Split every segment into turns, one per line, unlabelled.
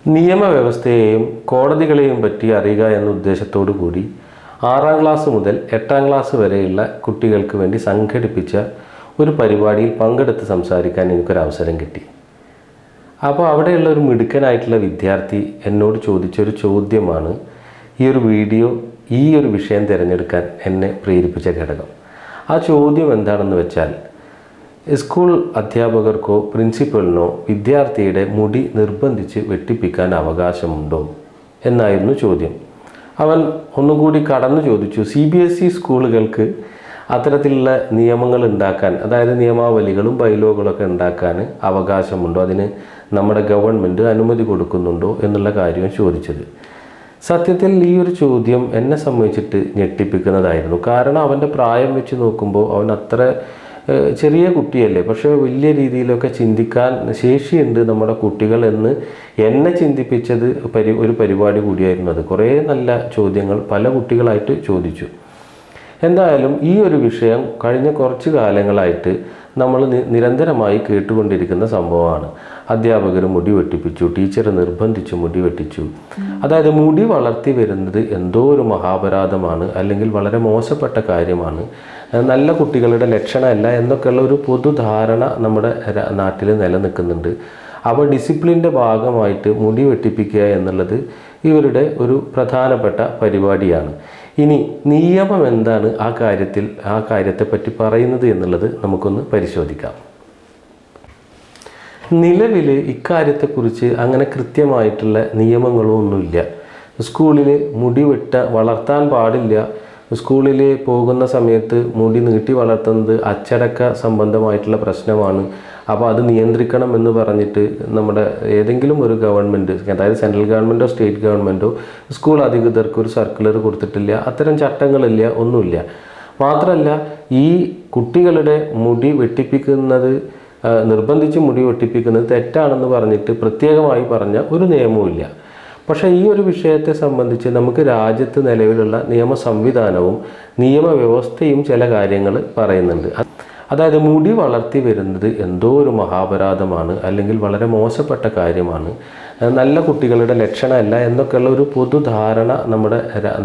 നിയമവ്യവസ്ഥയെയും കോടതികളെയും പറ്റി അറിയുക എന്ന ഉദ്ദേശത്തോടു കൂടി 6ാം ക്ലാസ് മുതൽ 8ാം ക്ലാസ് വരെയുള്ള കുട്ടികൾക്ക് വേണ്ടി സംഘടിപ്പിച്ച ഒരു പരിപാടിയിൽ പങ്കെടുത്ത് സംസാരിക്കാൻ എനിക്കൊരവസരം കിട്ടി. അപ്പോൾ അവിടെയുള്ള ഒരു മിടുക്കനായിട്ടുള്ള വിദ്യാർത്ഥി എന്നോട് ചോദിച്ചൊരു ചോദ്യമാണ് ഈ ഒരു വിഷയം തിരഞ്ഞെടുക്കാൻ എന്നെ പ്രേരിപ്പിച്ച ഘടകം. ആ ചോദ്യം എന്താണെന്ന് വെച്ചാൽ, സ്കൂൾ അധ്യാപകർക്കോ പ്രിൻസിപ്പലിനോ വിദ്യാർത്ഥിയുടെ മുടി നിർബന്ധിച്ച് വെട്ടിപ്പിക്കാൻ അവകാശമുണ്ടോ എന്നായിരുന്നു ചോദ്യം. അവൻ ഒന്നുകൂടി കടന്നു ചോദിച്ചു, CBSE സ്കൂളുകൾക്ക് അത്തരത്തിലുള്ള നിയമങ്ങൾ ഉണ്ടാക്കാൻ, അതായത് നിയമാവലികളും ബൈലോകളൊക്കെ ഉണ്ടാക്കാൻ അവകാശമുണ്ടോ, അതിന് നമ്മുടെ ഗവൺമെൻറ് അനുമതി കൊടുക്കുന്നുണ്ടോ എന്നുള്ള കാര്യവും ചോദിച്ചത്. സത്യത്തിൽ ഈ ഒരു ചോദ്യം എന്നെ സംബന്ധിച്ചിട്ട് ഞെട്ടിപ്പിക്കുന്നതായിരുന്നു. കാരണം അവൻ്റെ പ്രായം വെച്ച് നോക്കുമ്പോൾ അവൻ അത്ര ചെറിയ കുട്ടിയല്ലേ, പക്ഷേ വലിയ രീതിയിലൊക്കെ ചിന്തിക്കാൻ ശേഷിയുണ്ട് നമ്മുടെ കുട്ടികൾ എന്ന് എന്നെ ചിന്തിപ്പിച്ചത് ഒരു പരിപാടി കൂടിയായിരുന്നു അത്. കുറേ നല്ല ചോദ്യങ്ങൾ പല കുട്ടികളായിട്ട് ചോദിച്ചു. എന്തായാലും ഈ ഒരു വിഷയം കഴിഞ്ഞ കുറച്ച് കാലങ്ങളായിട്ട് നമ്മൾ നിരന്തരമായി കേട്ടുകൊണ്ടിരിക്കുന്ന സംഭവമാണ്. അധ്യാപകർ മുടി വെട്ടിപ്പിച്ചു, ടീച്ചർ നിർബന്ധിച്ചു മുടി വെട്ടിച്ചു. അതായത് മുടി വളർത്തി വരുന്നത് എന്തോ ഒരു മഹാപരാധമാണ്, അല്ലെങ്കിൽ വളരെ മോശപ്പെട്ട കാര്യമാണ്, നല്ല കുട്ടികളുടെ ലക്ഷണമല്ല എന്നൊക്കെയുള്ള ഒരു പൊതുധാരണ നമ്മുടെ നാട്ടിൽ നിലനിൽക്കുന്നുണ്ട്. അപ്പോൾ ഡിസിപ്ലിൻ്റെ ഭാഗമായിട്ട് മുടി വെട്ടിപ്പിക്കുക എന്നുള്ളത് ഇവരുടെ ഒരു പ്രധാനപ്പെട്ട പരിപാടിയാണ്. ഇനി നിയമം എന്താണ് ആ കാര്യത്തെപ്പറ്റി പറയുന്നത് എന്നുള്ളത് നമുക്കൊന്ന് പരിശോധിക്കാം. നിലവിൽ ഇക്കാര്യത്തെക്കുറിച്ച് അങ്ങനെ കൃത്യമായിട്ടുള്ള നിയമങ്ങളോ ഒന്നുമില്ല. സ്കൂളിൽ മുടി വളർത്താൻ പാടില്ല, സ്കൂളിൽ പോകുന്ന സമയത്ത് മുടി നീട്ടി വളർത്തുന്നത് അച്ചടക്ക സംബന്ധമായിട്ടുള്ള പ്രശ്നമാണ്, അപ്പോൾ അത് നിയന്ത്രിക്കണം എന്ന് പറഞ്ഞിട്ട് നമ്മുടെ ഏതെങ്കിലും ഒരു ഗവൺമെൻറ്, അതായത് സെൻട്രൽ ഗവൺമെൻറ്റോ സ്റ്റേറ്റ് ഗവൺമെൻറ്റോ സ്കൂൾ അധികൃതർക്ക് ഒരു സർക്കുലർ കൊടുത്തിട്ടില്ല. അത്തരം ചട്ടങ്ങളില്ല, ഒന്നുമില്ല. മാത്രമല്ല, ഈ കുട്ടികളുടെ മുടി വെട്ടിപ്പിക്കുന്നത്, നിർബന്ധിച്ച് മുടി വെട്ടിപ്പിക്കുന്നത് തെറ്റാണെന്ന് പറഞ്ഞിട്ട് പ്രത്യേകമായി പറഞ്ഞ ഒരു നിയമവുമില്ല. പക്ഷേ ഈ ഒരു വിഷയത്തെ സംബന്ധിച്ച് നമുക്ക് രാജ്യത്ത് നിലവിലുള്ള നിയമ സംവിധാനവും നിയമവ്യവസ്ഥയും ചില കാര്യങ്ങൾ പറയുന്നുണ്ട്. അതായത് മുടി വളർത്തി വരുന്നത് എന്തോ ഒരു മഹാപരാധമാണ്, അല്ലെങ്കിൽ വളരെ മോശപ്പെട്ട കാര്യമാണ്, നല്ല കുട്ടികളുടെ ലക്ഷണമല്ല എന്നൊക്കെയുള്ള ഒരു പൊതുധാരണ നമ്മുടെ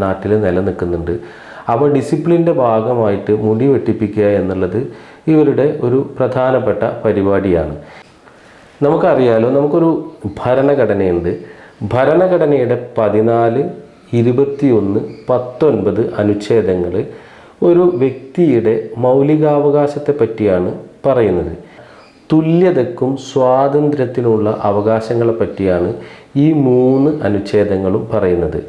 നാട്ടിൽ നിലനിൽക്കുന്നുണ്ട്. അപ്പോൾ ഡിസിപ്ലിൻ്റെ ഭാഗമായിട്ട് മുടി വെട്ടിപ്പിക്കുക എന്നുള്ളത് ഇവരുടെ ഒരു പ്രധാനപ്പെട്ട പരിപാടിയാണ്. നമുക്കറിയാലോ, നമുക്കൊരു ഭരണഘടനയുണ്ട്. ഭരണഘടനയുടെ 14, 21, 19 അനുച്ഛേദങ്ങൾ ഒരു വ്യക്തിയുടെ മൗലികാവകാശത്തെ പറ്റിയാണ് പറയുന്നത്. തുല്യതയ്ക്കും സ്വാതന്ത്ര്യത്തിനുള്ള അവകാശങ്ങളെ പറ്റിയാണ് ഈ 3 അനുച്ഛേദങ്ങളും പറയുന്നത്.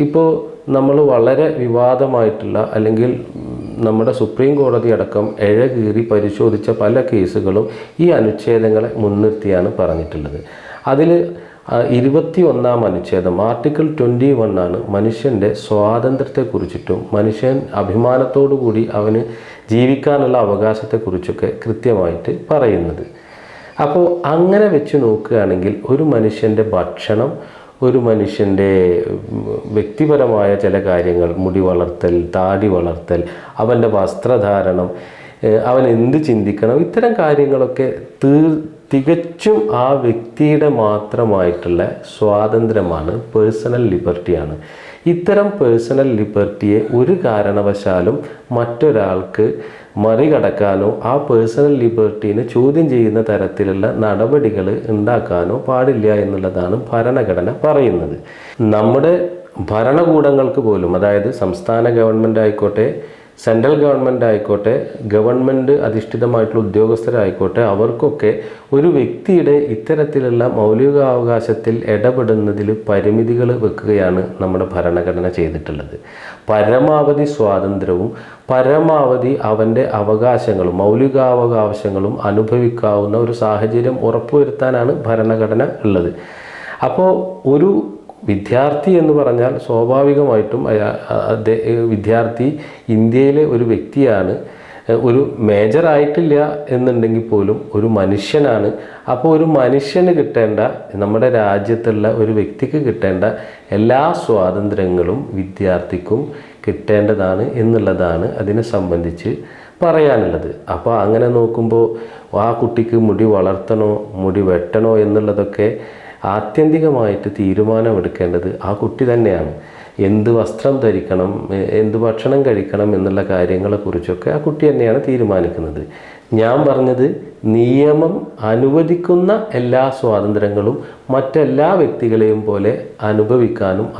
ഇപ്പോൾ നമ്മൾ വളരെ വിവാദമായിട്ടുള്ള, അല്ലെങ്കിൽ നമ്മുടെ സുപ്രീം കോടതി അടക്കം എഴകീറി പരിശോധിച്ച പല കേസുകളും ഈ അനുച്ഛേദങ്ങളെ മുൻനിർത്തിയാണ് പറഞ്ഞിട്ടുള്ളത്. അതിൽ 21ാം അനുച്ഛേദം ആർട്ടിക്കിൾ 21 ആണ് മനുഷ്യൻ്റെ സ്വാതന്ത്ര്യത്തെക്കുറിച്ചിട്ടും മനുഷ്യൻ അഭിമാനത്തോടു കൂടി അവന് ജീവിക്കാനുള്ള അവകാശത്തെക്കുറിച്ചൊക്കെ കൃത്യമായിട്ട് പറയുന്നത്. അപ്പോൾ അങ്ങനെ വെച്ച് നോക്കുകയാണെങ്കിൽ ഒരു മനുഷ്യൻ്റെ ഭക്ഷണം, ഒരു മനുഷ്യൻ്റെ വ്യക്തിപരമായ ചില കാര്യങ്ങൾ, മുടി വളർത്തൽ, താടി വളർത്തൽ, അവൻ്റെ വസ്ത്രധാരണം, അവൻ എന്ത് ചിന്തിക്കണം, ഇത്തരം കാര്യങ്ങളൊക്കെ തികച്ചും ആ വ്യക്തിയുടെ മാത്രമായിട്ടുള്ള സ്വാതന്ത്ര്യമാണ്, പേഴ്സണൽ ലിബർട്ടിയാണ്. ഇത്തരം പേഴ്സണൽ ലിബർട്ടിയെ ഒരു കാരണവശാലും മറ്റൊരാൾക്ക് മറികടക്കാനോ ആ പേഴ്സണൽ ലിബർട്ടീനെ ചോദ്യം ചെയ്യുന്ന തരത്തിലുള്ള നടപടികൾ ഉണ്ടാക്കാനോ പാടില്ല എന്നുള്ളതാണ് ഭരണഘടന പറയുന്നത്. നമ്മുടെ ഭരണകൂടങ്ങൾക്ക് പോലും, അതായത് സംസ്ഥാന ഗവൺമെൻറ് ആയിക്കോട്ടെ, സെൻട്രൽ ഗവൺമെൻറ് ആയിക്കോട്ടെ, ഗവൺമെൻറ് അധിഷ്ഠിതമായിട്ടുള്ള ഉദ്യോഗസ്ഥരായിക്കോട്ടെ, അവർക്കൊക്കെ ഒരു വ്യക്തിയുടെ ഇത്തരത്തിലുള്ള മൗലികാവകാശത്തിൽ ഇടപെടുന്നതിൽ പരിമിതികൾ വെക്കുകയാണ് നമ്മുടെ ഭരണഘടന ചെയ്തിട്ടുള്ളത്. പരമാവധി സ്വാതന്ത്ര്യവും പരമാവധി അവൻ്റെ അവകാശങ്ങളും മൗലികാവകാശങ്ങളും അനുഭവിക്കാവുന്ന ഒരു സാഹചര്യം ഉറപ്പുവരുത്താനാണ് ഭരണഘടന ഉള്ളത്. അപ്പോൾ ഒരു വിദ്യാർത്ഥി എന്ന് പറഞ്ഞാൽ സ്വാഭാവികമായിട്ടും വിദ്യാർത്ഥി ഇന്ത്യയിലെ ഒരു വ്യക്തിയാണ്, ഒരു മേജറായിട്ടില്ല എന്നുണ്ടെങ്കിൽ പോലും ഒരു മനുഷ്യനാണ്. അപ്പോൾ ഒരു മനുഷ്യന് കിട്ടേണ്ട, നമ്മുടെ രാജ്യത്തുള്ള ഒരു വ്യക്തിക്ക് കിട്ടേണ്ട എല്ലാ സ്വാതന്ത്ര്യങ്ങളും വിദ്യാർത്ഥിക്കും കിട്ടേണ്ടതാണ് എന്നുള്ളതാണ് അതിനെ സംബന്ധിച്ച് പറയാനുള്ളത്. അപ്പോൾ അങ്ങനെ നോക്കുമ്പോൾ ആ കുട്ടിക്ക് മുടി വളർത്തണോ മുടി വെട്ടണോ എന്നുള്ളതൊക്കെ ആത്യന്തികമായിട്ട് തീരുമാനമെടുക്കേണ്ടത് ആ കുട്ടി തന്നെയാണ്. എന്ത് വസ്ത്രം ധരിക്കണം, എന്ത് ഭക്ഷണം കഴിക്കണം എന്നുള്ള കാര്യങ്ങളെക്കുറിച്ചൊക്കെ ആ കുട്ടി തന്നെയാണ് തീരുമാനിക്കുന്നത്. ഞാൻ പറഞ്ഞത് നിയമം അനുവദിക്കുന്ന എല്ലാ സ്വാതന്ത്ര്യങ്ങളും മറ്റെല്ലാ വ്യക്തികളെയും പോലെ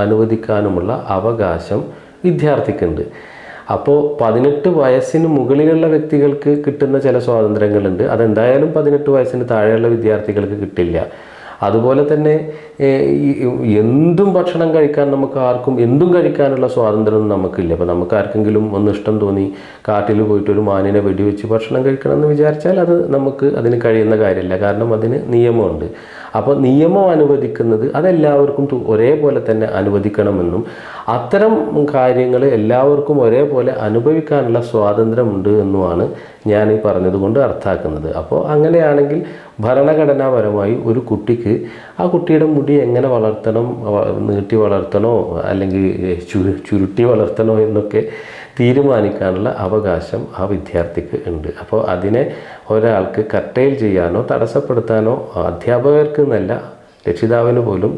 അനുവദിക്കാനുമുള്ള അവകാശം വിദ്യാർത്ഥിക്കുണ്ട്. അപ്പോൾ 18 വയസ്സിന് മുകളിലുള്ള വ്യക്തികൾക്ക് കിട്ടുന്ന ചില സ്വാതന്ത്ര്യങ്ങളുണ്ട്. അതെന്തായാലും 18 വയസ്സിന് താഴെയുള്ള വിദ്യാർത്ഥികൾക്ക് കിട്ടില്ല. അതുപോലെ തന്നെ എന്തും ഭക്ഷണം കഴിക്കാൻ നമുക്ക് ആർക്കും എന്തും കഴിക്കാനുള്ള സ്വാതന്ത്ര്യം നമുക്കില്ല. അപ്പോൾ നമുക്ക് ആർക്കെങ്കിലും ഒന്ന് ഇഷ്ടം തോന്നി കാട്ടിൽ പോയിട്ട് ഒരു മാനിനെ വെടിവെച്ച് ഭക്ഷണം കഴിക്കണം എന്ന് വിചാരിച്ചാൽ അത് നമുക്ക് അതിന് കഴിയുന്ന കാര്യമില്ല. കാരണം അതിന് നിയമമുണ്ട്. അപ്പോൾ നിയമം അനുവദിക്കുന്നത് അതെല്ലാവർക്കും ഒരേപോലെ തന്നെ അനുവദിക്കണമെന്നും അത്തരം കാര്യങ്ങൾ എല്ലാവർക്കും ഒരേപോലെ അനുഭവിക്കാനുള്ള സ്വാതന്ത്ര്യമുണ്ട് എന്നുമാണ് ഞാൻ ഈ പറഞ്ഞതുകൊണ്ട് അർത്ഥാക്കുന്നത്. അപ്പോൾ അങ്ങനെയാണെങ്കിൽ ഭരണഘടനാപരമായി ഒരു കുട്ടിക്ക് ആ കുട്ടിയുടെ മുടി എങ്ങനെ വളർത്തണം, നീട്ടി വളർത്തണോ അല്ലെങ്കിൽ ചുരുട്ടി വളർത്തണോ എന്നൊക്കെ തീരുമാനിക്കാനുള്ള അവകാശം ആ വിദ്യാർത്ഥിക്ക് ഉണ്ട്. അപ്പോൾ അതിനെ ഒരാൾക്ക് കർട്ടൈൽ ചെയ്യാനോ തടസ്സപ്പെടുത്താനോ അധ്യാപകർക്ക് എന്നല്ല രക്ഷിതാവിന് പോലും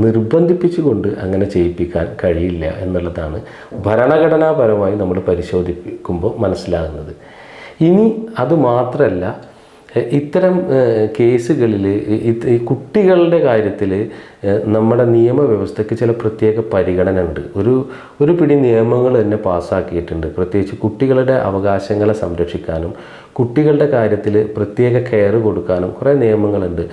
നിർബന്ധിപ്പിച്ചുകൊണ്ട് അങ്ങനെ ചെയ്യിപ്പിക്കാൻ കഴിയില്ല എന്നുള്ളതാണ് ഭരണഘടനാപരമായി നമ്മൾ പരിശോധിക്കുമ്പോൾ മനസ്സിലാകുന്നത്. ഇനി അതുമാത്രമല്ല, ഇത്തരം കേസുകളിൽ ഈ കുട്ടികളുടെ കാര്യത്തിൽ നമ്മുടെ നിയമവ്യവസ്ഥയ്ക്ക് ചില പ്രത്യേക പരിഗണന ഉണ്ട്. ഒരു പിടി നിയമങ്ങൾ തന്നെ പാസ്സാക്കിയിട്ടുണ്ട്. പ്രത്യേകിച്ച് കുട്ടികളുടെ അവകാശങ്ങളെ സംരക്ഷിക്കാനും കുട്ടികളുടെ കാര്യത്തിൽ പ്രത്യേക കെയർ കൊടുക്കാനും കുറേ നിയമങ്ങളുണ്ട്.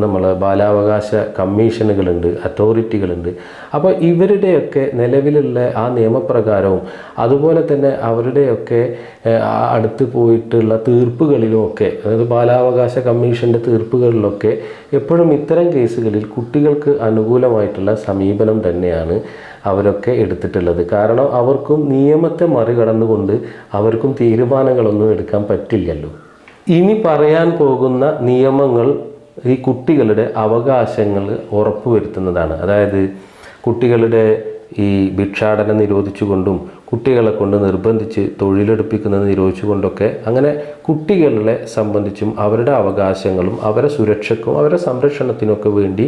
നമ്മൾ ബാലാവകാശ കമ്മീഷനുകളുണ്ട്, അതോറിറ്റികളുണ്ട്. അപ്പോൾ ഇവരുടെയൊക്കെ നിലവിലുള്ള ആ നിയമപ്രകാരവും അതുപോലെ തന്നെ അവരുടെയൊക്കെ അടുത്ത് പോയിട്ടുള്ള തീർപ്പുകളിലുമൊക്കെ, അതായത് ബാലാവകാശ കമ്മീഷൻ്റെ തീർപ്പുകളിലൊക്കെ എപ്പോഴും ഇത്തരം കേസുകളിൽ കുട്ടികൾക്ക് അനുകൂലമായിട്ടുള്ള സമീപനം തന്നെയാണ് അവരൊക്കെ എടുത്തിട്ടുള്ളത്. കാരണം അവർക്കും നിയമത്തെ മറികടന്നുകൊണ്ട് അവർക്കും തീരുമാനങ്ങളൊന്നും എടുക്കാൻ പറ്റില്ലല്ലോ. ഇനി പറയാൻ പോകുന്ന നിയമങ്ങൾ ഈ കുട്ടികളുടെ അവകാശങ്ങൾ ഉറപ്പുവരുത്തുന്നതാണ്. അതായത് കുട്ടികളുടെ ഈ ഭിക്ഷാടനം നിരോധിച്ചുകൊണ്ടും കുട്ടികളെ കൊണ്ട് നിർബന്ധിച്ച് തൊഴിലെടുപ്പിക്കുന്നത് നിരോധിച്ചുകൊണ്ടൊക്കെ അങ്ങനെ കുട്ടികളെ സംബന്ധിച്ചും അവരുടെ അവകാശങ്ങളും അവരുടെ സുരക്ഷയ്ക്കും അവരുടെ സംരക്ഷണത്തിനൊക്കെ വേണ്ടി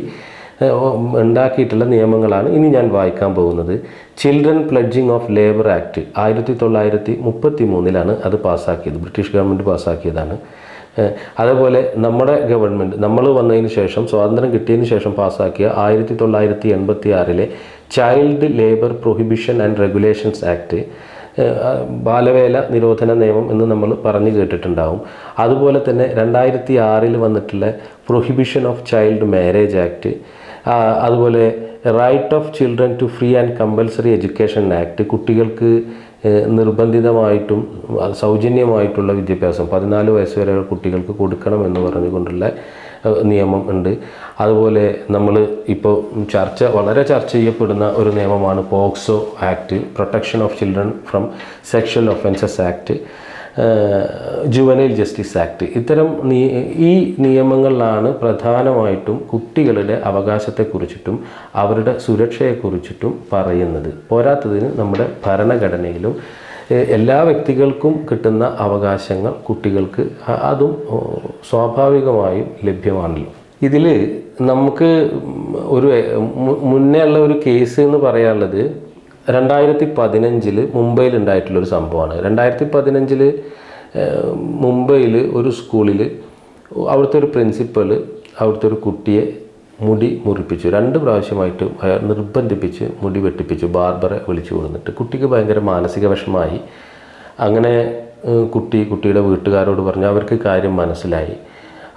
ഉണ്ടാക്കിയിട്ടുള്ള നിയമങ്ങളാണ് ഇനി ഞാൻ വായിക്കാൻ പോകുന്നത്. ചിൽഡ്രൻ പ്ലഡ്ജിങ് ഓഫ് ലേബർ ആക്ട് 1933 അത് പാസ്സാക്കിയത്, ബ്രിട്ടീഷ് ഗവൺമെൻറ് പാസ്സാക്കിയതാണ്. അതേപോലെ നമ്മുടെ ഗവൺമെൻറ് നമ്മൾ വന്നതിന് ശേഷം സ്വാതന്ത്ര്യം കിട്ടിയതിന് ശേഷം പാസ്സാക്കിയ 1986 child labour prohibition and regulations act, ബാലവേല നിരോധന നിയമം എന്ന് നമ്മൾ പറഞ്ഞു കേട്ടിട്ടുണ്ടാവും. അതുപോലെ തന്നെ 2006 വന്നിട്ടുള്ള prohibition of child marriage act, അതുപോലെ right of children to free and compulsory education act, കുട്ടികൾക്ക് നിർബന്ധിതമായിട്ടും സൗജന്യമായിട്ടുള്ള വിദ്യാഭ്യാസം 14 വയസ്സ് വരെ കുട്ടികൾക്ക് കൊടുക്കണം എന്ന് പറഞ്ഞുകൊണ്ടുള്ള നിയമം ഉണ്ട്. അതുപോലെ നമ്മൾ ഇപ്പോൾ വളരെ ചർച്ച ചെയ്യപ്പെടുന്ന ഒരു നിയമമാണ് POCSO act, protection of children from sexual offences act, juvenile justice act. ഇത്തരം ഈ നിയമങ്ങളിലാണ് പ്രധാനമായിട്ടും കുട്ടികളുടെ അവകാശത്തെക്കുറിച്ചിട്ടും അവരുടെ സുരക്ഷയെക്കുറിച്ചിട്ടും പറയുന്നത്. പോരാത്തതിന് നമ്മുടെ ഭരണഘടനയിലും എല്ലാ വ്യക്തികൾക്കും കിട്ടുന്ന അവകാശങ്ങൾ കുട്ടികൾക്ക് അതും സ്വാഭാവികമായും ലഭ്യമാണല്ലോ. ഇതിൽ നമുക്ക് മുന്നേ ഉള്ള ഒരു കേസ് എന്ന് പറയാനുള്ളത് 2015 മുംബൈയിൽ ഉണ്ടായിട്ടുള്ളൊരു സംഭവമാണ്. 2015 മുംബൈയിൽ ഒരു സ്കൂളിൽ അവിടുത്തെ ഒരു പ്രിൻസിപ്പൽ അവിടുത്തെ ഒരു കുട്ടിയെ മുടി മുറിപ്പിച്ചു. 2 പ്രാവശ്യമായിട്ട് അയാൾ നിർബന്ധിപ്പിച്ച് മുടി വെട്ടിപ്പിച്ചു, ബാർബറെ വിളിച്ചു കൊടുത്തിട്ട്. കുട്ടിക്ക് ഭയങ്കര മാനസിക വിഷമമായി. അങ്ങനെ കുട്ടിയുടെ വീട്ടുകാരോട് പറഞ്ഞു. അവർക്ക് കാര്യം മനസ്സിലായി.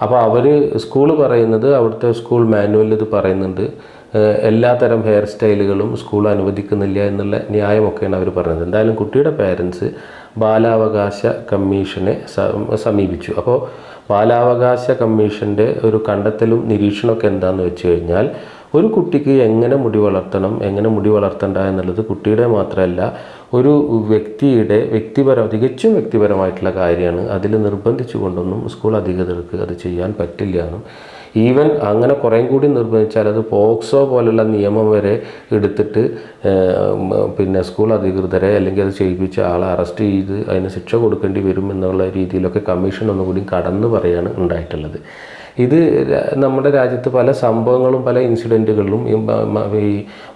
അപ്പോൾ സ്കൂൾ പറയുന്നത്, അവിടുത്തെ സ്കൂൾ മാനുവലിൽ ഇത് പറയുന്നുണ്ട്, എല്ലാത്തരം ഹെയർ സ്റ്റൈലുകളും സ്കൂൾ അനുവദിക്കുന്നില്ല എന്നുള്ള ന്യായമൊക്കെയാണ് അവർ പറഞ്ഞത്. എന്തായാലും കുട്ടിയുടെ പേരൻസ് ബാലാവകാശ കമ്മീഷനെ സമീപിച്ചു. അപ്പോൾ ബാലാവകാശ കമ്മീഷൻ്റെ ഒരു കണ്ടെത്തലും നിരീക്ഷണമൊക്കെ എന്താണെന്ന് വെച്ച് കഴിഞ്ഞാൽ, ഒരു കുട്ടിക്ക് എങ്ങനെ മുടി വളർത്തണം എങ്ങനെ മുടി വളർത്തണ്ട എന്നുള്ളത് കുട്ടിയുടെ മാത്രമല്ല ഒരു വ്യക്തിയുടെ തികച്ചും വ്യക്തിപരമായിട്ടുള്ള കാര്യമാണ്. അതിൽ നിർബന്ധിച്ചു കൊണ്ടൊന്നും സ്കൂൾ അധികൃതർക്ക് അത് ചെയ്യാൻ പറ്റില്ല എന്നും, ഈവൻ അങ്ങനെ കുറേ കൂടി നിർബന്ധിച്ചാൽ അത് പോക്സോ പോലുള്ള നിയമം വരെ എടുത്തിട്ട് സ്കൂൾ അധികൃതരെ അല്ലെങ്കിൽ അത് ചെയ്യിപ്പിച്ച ആളെ അറസ്റ്റ് ചെയ്ത് അതിന് ശിക്ഷ കൊടുക്കേണ്ടി വരും എന്നുള്ള രീതിയിലൊക്കെ കമ്മീഷൻ ഒന്നുകൂടി കടന്നു പറയാണ് ഉണ്ടായിട്ടുള്ളത്. ഇത് നമ്മുടെ രാജ്യത്ത് പല സംഭവങ്ങളും പല ഇൻസിഡൻറ്റുകളിലും ഈ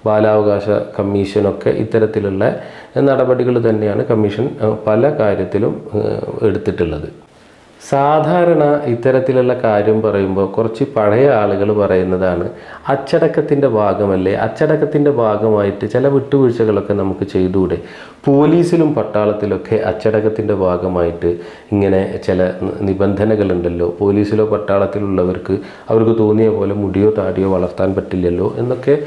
ബാലാവകാശ കമ്മീഷനൊക്കെ ഇത്തരത്തിലുള്ള നടപടികൾ തന്നെയാണ് കമ്മീഷൻ പല കാര്യത്തിലും എടുത്തിട്ടുള്ളത്. സാധാരണ ഇത്തരത്തിലുള്ള കാര്യം പറയുമ്പോൾ കുറച്ച് പഴയ ആളുകൾ പറയുന്നതാണ് അച്ചടക്കത്തിൻ്റെ ഭാഗമല്ലേ, അച്ചടക്കത്തിൻ്റെ ഭാഗമായിട്ട് ചില വിട്ടുവീഴ്ചകളൊക്കെ നമുക്ക് ചെയ്തുകൂടെ, പോലീസിലും പട്ടാളത്തിലൊക്കെ അച്ചടക്കത്തിൻ്റെ ഭാഗമായിട്ട് ഇങ്ങനെ ചില നിബന്ധനകളുണ്ടല്ലോ, പോലീസിലോ പട്ടാളത്തിലുള്ളവർക്ക് അവർക്ക് തോന്നിയ പോലെ മുടിയോ താടിയോ വളർത്താൻ പറ്റില്ലല്ലോ എന്നൊക്കെ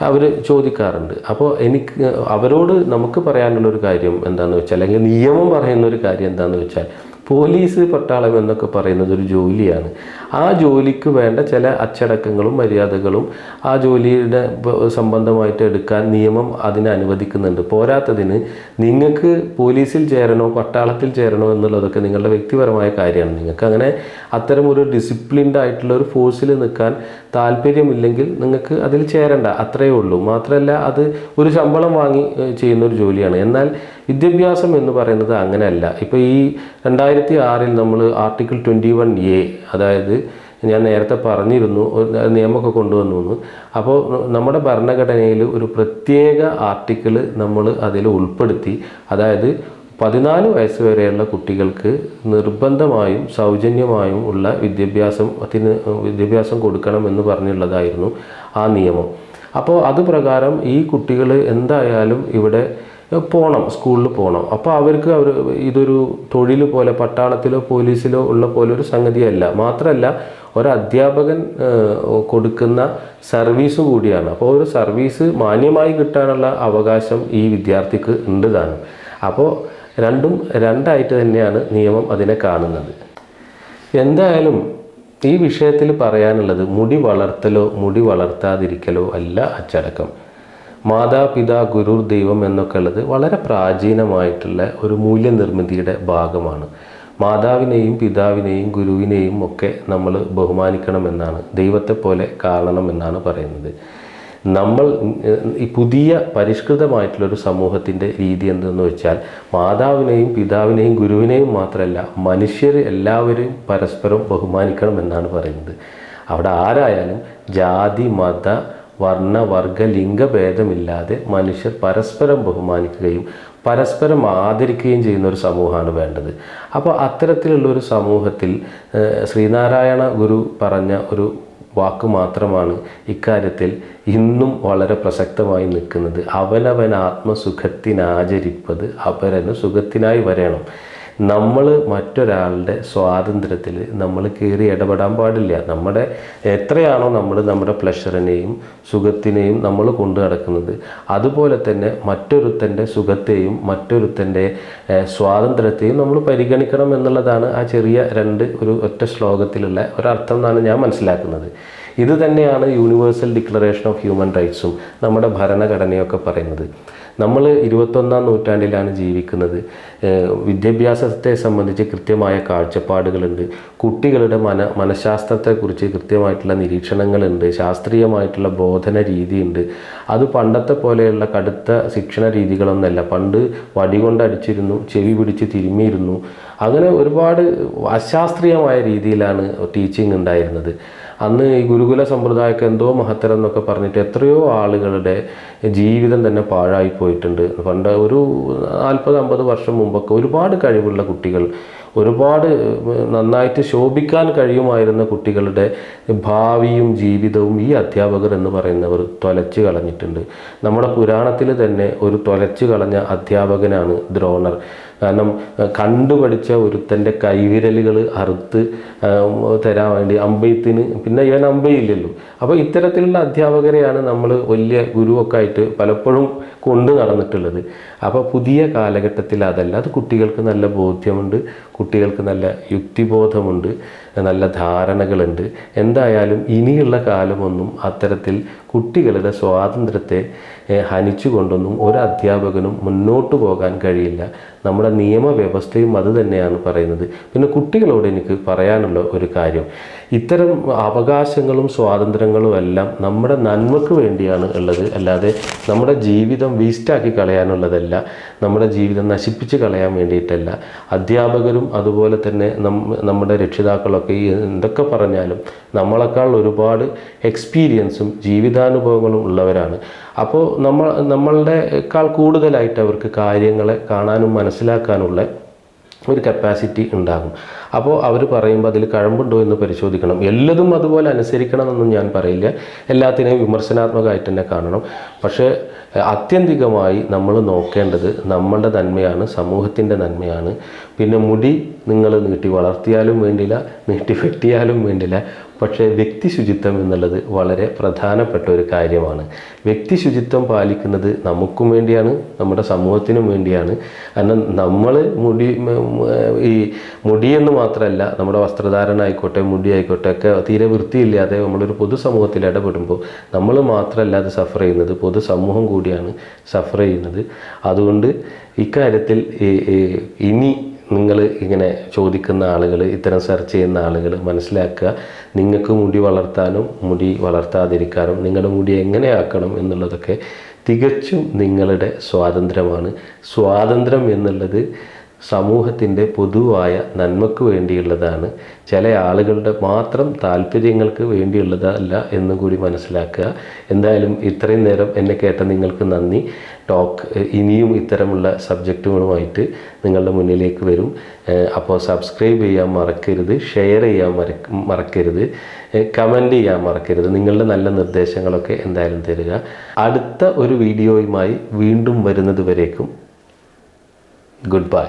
അവർ ചോദിക്കാറുണ്ട്. അപ്പോൾ അവരോട് നമുക്ക് പറയാനുള്ളൊരു കാര്യം എന്താണെന്ന് വെച്ചാൽ, അല്ലെങ്കിൽ നിയമം പറയുന്നൊരു കാര്യം എന്താണെന്ന് വെച്ചാൽ, പോലീസ് പട്ടാളം എന്നൊക്കെ പറയുന്നത് ഒരു ജോലിയാണ്. ആ ജോലിക്ക് വേണ്ട ചില അച്ചടക്കങ്ങളും മര്യാദകളും ആ ജോലിയുടെ സംബന്ധമായിട്ട് എടുക്കാൻ നിയമം അതിനെ അനുവദിക്കുന്നുണ്ട്. പോരാത്തതിന് നിങ്ങൾക്ക് പോലീസിൽ ചേരണോ പട്ടാളത്തിൽ ചേരണോ എന്നുള്ളതൊക്കെ നിങ്ങളുടെ വ്യക്തിപരമായ കാര്യമാണ്. നിങ്ങൾക്ക് അങ്ങനെ അത്തരം ഒരു ഡിസിപ്ലിൻഡ് ആയിട്ടുള്ള ഒരു ഫോഴ്സിൽ നിൽക്കാൻ താല്പര്യമില്ലെങ്കിൽ നിങ്ങൾക്ക് അതിൽ ചേരണ്ട, അത്രയേ ഉള്ളൂ. മാത്രമല്ല അത് ഒരു ശമ്പളം വാങ്ങി ചെയ്യുന്നൊരു ജോലിയാണ്. എന്നാൽ വിദ്യാഭ്യാസം എന്ന് പറയുന്നത് അങ്ങനെയല്ല. ഇപ്പോൾ ഈ 2006 നമ്മൾ ആർട്ടിക്കിൾ 21A, അതായത് ഞാൻ നേരത്തെ പറഞ്ഞിരുന്നു നിയമമൊക്കെ കൊണ്ടുവന്നു. അപ്പോൾ നമ്മുടെ ഭരണഘടനയിൽ ഒരു പ്രത്യേക ആർട്ടിക്കിൾ നമ്മൾ അതിൽ ഉൾപ്പെടുത്തി. അതായത് 14 വയസ്സ് വരെയുള്ള കുട്ടികൾക്ക് നിർബന്ധമായും സൗജന്യമായും ഉള്ള വിദ്യാഭ്യാസം കൊടുക്കണമെന്ന് പറഞ്ഞുള്ളതായിരുന്നു ആ നിയമം. അപ്പോൾ അതുപ്രകാരം ഈ കുട്ടികൾ എന്തായാലും ഇവിടെ പോകണം, സ്കൂളിൽ പോകണം. അപ്പോൾ അവർക്ക് ഇതൊരു തൊഴിൽ പോലെ പട്ടാളത്തിലോ പോലീസിലോ ഉള്ള പോലെ ഒരു സംഗതിയല്ല. മാത്രമല്ല ഒരധ്യാപകൻ കൊടുക്കുന്ന സർവീസ് കൂടിയാണ്. അപ്പോൾ ഒരു സർവീസ് മാന്യമായി കിട്ടാനുള്ള അവകാശം ഈ വിദ്യാർത്ഥിക്ക് ഉണ്ട് താനും. അപ്പോൾ രണ്ടും രണ്ടായിട്ട് തന്നെയാണ് നിയമം അതിനെ കാണുന്നത്. എന്തായാലും ഈ വിഷയത്തിൽ പറയാനുള്ളത് മുടി വളർത്തലോ മുടി വളർത്താതിരിക്കലോ അല്ല അച്ചടക്കം. മാതാപിതാ ഗുരു ദൈവം എന്നൊക്കെ ഉള്ളത് വളരെ പ്രാചീനമായിട്ടുള്ള ഒരു മൂല്യനിർമ്മിതിയുടെ ഭാഗമാണ്. മാതാവിനെയും പിതാവിനെയും ഗുരുവിനെയും ഒക്കെ നമ്മൾ ബഹുമാനിക്കണമെന്നാണ്, ദൈവത്തെ പോലെ കാണണമെന്നാണ് പറയുന്നത്. നമ്മൾ ഈ പുതിയ പരിഷ്കൃതമായിട്ടുള്ളൊരു സമൂഹത്തിൻ്റെ രീതി എന്തെന്ന് വെച്ചാൽ മാതാവിനെയും പിതാവിനെയും ഗുരുവിനെയും മാത്രമല്ല മനുഷ്യർ എല്ലാവരെയും പരസ്പരം ബഹുമാനിക്കണമെന്നാണ് പറയുന്നത്. അവിടെ ആരായാലും ജാതി മത വർണ്ണ വർഗ ലിംഗഭേദമില്ലാതെ മനുഷ്യർ പരസ്പരം ബഹുമാനിക്കുകയും പരസ്പരം ആദരിക്കുകയും ചെയ്യുന്ന ഒരു സമൂഹമാണ് വേണ്ടത്. അപ്പോൾ അത്തരത്തിലുള്ളൊരു സമൂഹത്തിൽ ശ്രീനാരായണ ഗുരു പറഞ്ഞ ഒരു വാക്ക് മാത്രമാണ് ഇക്കാര്യത്തിൽ ഇന്നും വളരെ പ്രസക്തമായി നിൽക്കുന്നത്. അവനവൻ ആത്മസുഖത്തിനാചരിപ്പത് അപരന് സുഖത്തിനായി വരേണം. നമ്മൾ മറ്റൊരാളുടെ സ്വാതന്ത്ര്യത്തിൽ നമ്മൾ കയറി ഇടപെടാൻ പാടില്ല. നമ്മുടെ എത്രയാണോ നമ്മൾ നമ്മുടെ പ്ലഷറിനെയും സുഖത്തിനെയും നമ്മൾ കൊണ്ടു നടക്കുന്നത്, അതുപോലെ തന്നെ മറ്റൊരുത്തൻ്റെ സുഖത്തെയും മറ്റൊരുത്തൻ്റെ സ്വാതന്ത്ര്യത്തെയും നമ്മൾ പരിഗണിക്കണം എന്നുള്ളതാണ് ആ ചെറിയ ഒരു ഒറ്റ ശ്ലോകത്തിലുള്ള ഒരർത്ഥം എന്നാണ് ഞാൻ മനസ്സിലാക്കുന്നത്. ഇത് തന്നെയാണ് യൂണിവേഴ്സൽ ഡിക്ലറേഷൻ ഓഫ് ഹ്യൂമൻ റൈറ്റ്സും നമ്മുടെ ഭരണഘടനയൊക്കെ പറയുന്നത്. നമ്മൾ 21-ാം നൂറ്റാണ്ടിലാണ് ജീവിക്കുന്നത്. വിദ്യാഭ്യാസത്തെ സംബന്ധിച്ച് കൃത്യമായ കാഴ്ചപ്പാടുകളുണ്ട്. കുട്ടികളുടെ മനഃശാസ്ത്രത്തെക്കുറിച്ച് കൃത്യമായിട്ടുള്ള നിരീക്ഷണങ്ങളുണ്ട്. ശാസ്ത്രീയമായിട്ടുള്ള ബോധന രീതിയുണ്ട്. അത് പണ്ടത്തെ പോലെയുള്ള കടുത്ത ശിക്ഷണ രീതികളൊന്നുമല്ല. പണ്ട് വടി കൊണ്ടടിച്ചിരുന്നു, ചെവി പിടിച്ച് തിരുമ്മിയിരുന്നു. അങ്ങനെ ഒരുപാട് അശാസ്ത്രീയമായ രീതിയിലാണ് ടീച്ചിങ് ഉണ്ടായിരുന്നത്. അന്ന് ഈ ഗുരുകുല സമ്പ്രദായമൊക്കെ എന്തോ മഹത്തരം എന്നൊക്കെ പറഞ്ഞിട്ട് എത്രയോ ആളുകളുടെ ജീവിതം തന്നെ പാഴായി പോയിട്ടുണ്ട്. പണ്ട് ഒരു 40-50 വർഷം മുമ്പൊക്കെ ഒരുപാട് കഴിവുള്ള കുട്ടികൾ, ഒരുപാട് നന്നായിട്ട് ശോഭിക്കാൻ കഴിയുമായിരുന്ന കുട്ടികളുടെ ഭാവിയും ജീവിതവും ഈ അധ്യാപകർ എന്ന് പറയുന്നവർ തൊലച്ച് കളഞ്ഞിട്ടുണ്ട്. നമ്മുടെ പുരാണത്തിൽ തന്നെ ഒരു തൊലച്ച് കളഞ്ഞ അധ്യാപകനാണ് ദ്രോണർ. കാരണം കണ്ടുപഠിച്ച ഒരുത്തൻ്റെ കൈവിരലുകൾ അറുത്ത് തരാൻ വേണ്ടി അമ്പെയ്ത്തിന് പിന്നെ ഇവൻ അമ്പയില്ലല്ലോ. അപ്പോൾ ഇത്തരത്തിലുള്ള അധ്യാപകരെയാണ് നമ്മൾ വലിയ ഗുരുവൊക്കെ ആയിട്ട് പലപ്പോഴും കൊണ്ടു നടന്നിട്ടുള്ളത്. അപ്പോൾ പുതിയ കാലഘട്ടത്തിൽ അതല്ല. അത് കുട്ടികൾക്ക് നല്ല ബോധ്യമുണ്ട്, കുട്ടികൾക്ക് നല്ല യുക്തിബോധമുണ്ട്, നല്ല ധാരണകളുണ്ട്. എന്തായാലും ഇനിയുള്ള കാലമൊന്നും അത്തരത്തിൽ കുട്ടികളുടെ സ്വാതന്ത്ര്യത്തെ ഹനിച്ചുകൊണ്ടൊന്നും ഒരു അധ്യാപകനും മുന്നോട്ട് പോകാൻ കഴിയില്ല. നമ്മുടെ നിയമവ്യവസ്ഥയും അത് തന്നെയാണ് പറയുന്നത്. പിന്നെ കുട്ടികളോട് എനിക്ക് പറയാനുള്ള ഒരു കാര്യം, ഇത്തരം അവകാശങ്ങളും സ്വാതന്ത്ര്യങ്ങളും എല്ലാം നമ്മുടെ നന്മക്ക് വേണ്ടിയാണ് ഉള്ളത്, അല്ലാതെ നമ്മുടെ ജീവിതം വേസ്റ്റാക്കി കളയാനുള്ളതല്ല, നമ്മുടെ ജീവിതം നശിപ്പിച്ച് കളയാൻ വേണ്ടിയിട്ടല്ല. അധ്യാപകരും അതുപോലെ തന്നെ നമ്മുടെ രക്ഷിതാക്കളൊക്കെ ഈ എന്തൊക്കെ പറഞ്ഞാലും നമ്മളെക്കാൾ ഒരുപാട് എക്സ്പീരിയൻസും ജീവിതാനുഭവങ്ങളും ഉള്ളവരാണ്. അപ്പോൾ നമ്മളുടെക്കാൾ കൂടുതലായിട്ട് അവർക്ക് കാര്യങ്ങളെ കാണാനും മനസ്സിലാക്കാനുള്ള ഒരു കപ്പാസിറ്റി ഉണ്ടാകും. അപ്പോൾ അവർ പറയുമ്പോൾ അതിൽ കഴമ്പുണ്ടോ എന്ന് പരിശോധിക്കണം. എല്ലതും അതുപോലെ അനുസരിക്കണമെന്നും ഞാൻ പറയില്ല, എല്ലാത്തിനെയും വിമർശനാത്മകമായിട്ട് തന്നെ കാണണം. പക്ഷേ ആത്യന്തികമായി നമ്മൾ നോക്കേണ്ടത് നമ്മളുടെ നന്മയാണ്, സമൂഹത്തിൻ്റെ നന്മയാണ്. പിന്നെ മുടി നിങ്ങൾ നീട്ടി വളർത്തിയാലും വേണ്ടില്ല, നീട്ടി വെട്ടിയാലും വേണ്ടില്ല, പക്ഷേ വ്യക്തി ശുചിത്വം എന്നുള്ളത് വളരെ പ്രധാനപ്പെട്ട ഒരു കാര്യമാണ്. വ്യക്തി ശുചിത്വം പാലിക്കുന്നത് നമുക്കും വേണ്ടിയാണ്, നമ്മുടെ സമൂഹത്തിനും വേണ്ടിയാണ്. കാരണം നമ്മൾ ഈ മുടിയെന്ന് മാത്രമല്ല, നമ്മുടെ വസ്ത്രധാരണ ആയിക്കോട്ടെ, മുടി ആയിക്കോട്ടെ ഒക്കെ തീരെ വൃത്തിയില്ലാതെ നമ്മളൊരു പൊതുസമൂഹത്തിൽ ഇടപെടുമ്പോൾ നമ്മൾ മാത്രമല്ല അത് സഫർ ചെയ്യുന്നത്, പൊതുസമൂഹം കൂടിയാണ് സഫർ ചെയ്യുന്നത്. അതുകൊണ്ട് ഇക്കാര്യത്തിൽ ഇനി നിങ്ങൾ ഇങ്ങനെ ചോദിക്കുന്ന ആളുകൾ, ഇത്തരം സെർച്ച് ചെയ്യുന്ന ആളുകൾ മനസ്സിലാക്കുക, നിങ്ങൾക്ക് മുടി വളർത്താനും മുടി വളർത്താതിരിക്കാനും നിങ്ങളുടെ മുടി എങ്ങനെയാക്കണം എന്നുള്ളതൊക്കെ തികച്ചും നിങ്ങളുടെ സ്വാതന്ത്ര്യമാണ്. സ്വാതന്ത്ര്യം എന്നുള്ളത് സമൂഹത്തിൻ്റെ പൊതുവായ നന്മയ്ക്ക് വേണ്ടിയുള്ളതാണ്, ചില ആളുകളുടെ മാത്രം താല്പര്യങ്ങൾക്ക് വേണ്ടിയുള്ളതല്ല എന്നും കൂടി മനസ്സിലാക്കുക. എന്തായാലും ഇത്രയും നേരം എന്നെ കേട്ട നിങ്ങൾക്ക് നന്ദി. ഇനിയും ഇത്തരമുള്ള സബ്ജക്റ്റുകളുമായിട്ട് നിങ്ങളുടെ മുന്നിലേക്ക് വരും. അപ്പോൾ സബ്സ്ക്രൈബ് ചെയ്യാൻ മറക്കരുത്, ഷെയർ ചെയ്യാൻ മറക്കരുത്, കമൻറ്റ് ചെയ്യാൻ മറക്കരുത്. നിങ്ങളുടെ നല്ല നിർദ്ദേശങ്ങളൊക്കെ എന്തായാലും തരിക. അടുത്ത ഒരു വീഡിയോയുമായി വീണ്ടും വരുന്നത് വരേക്കും ഗുഡ് ബൈ.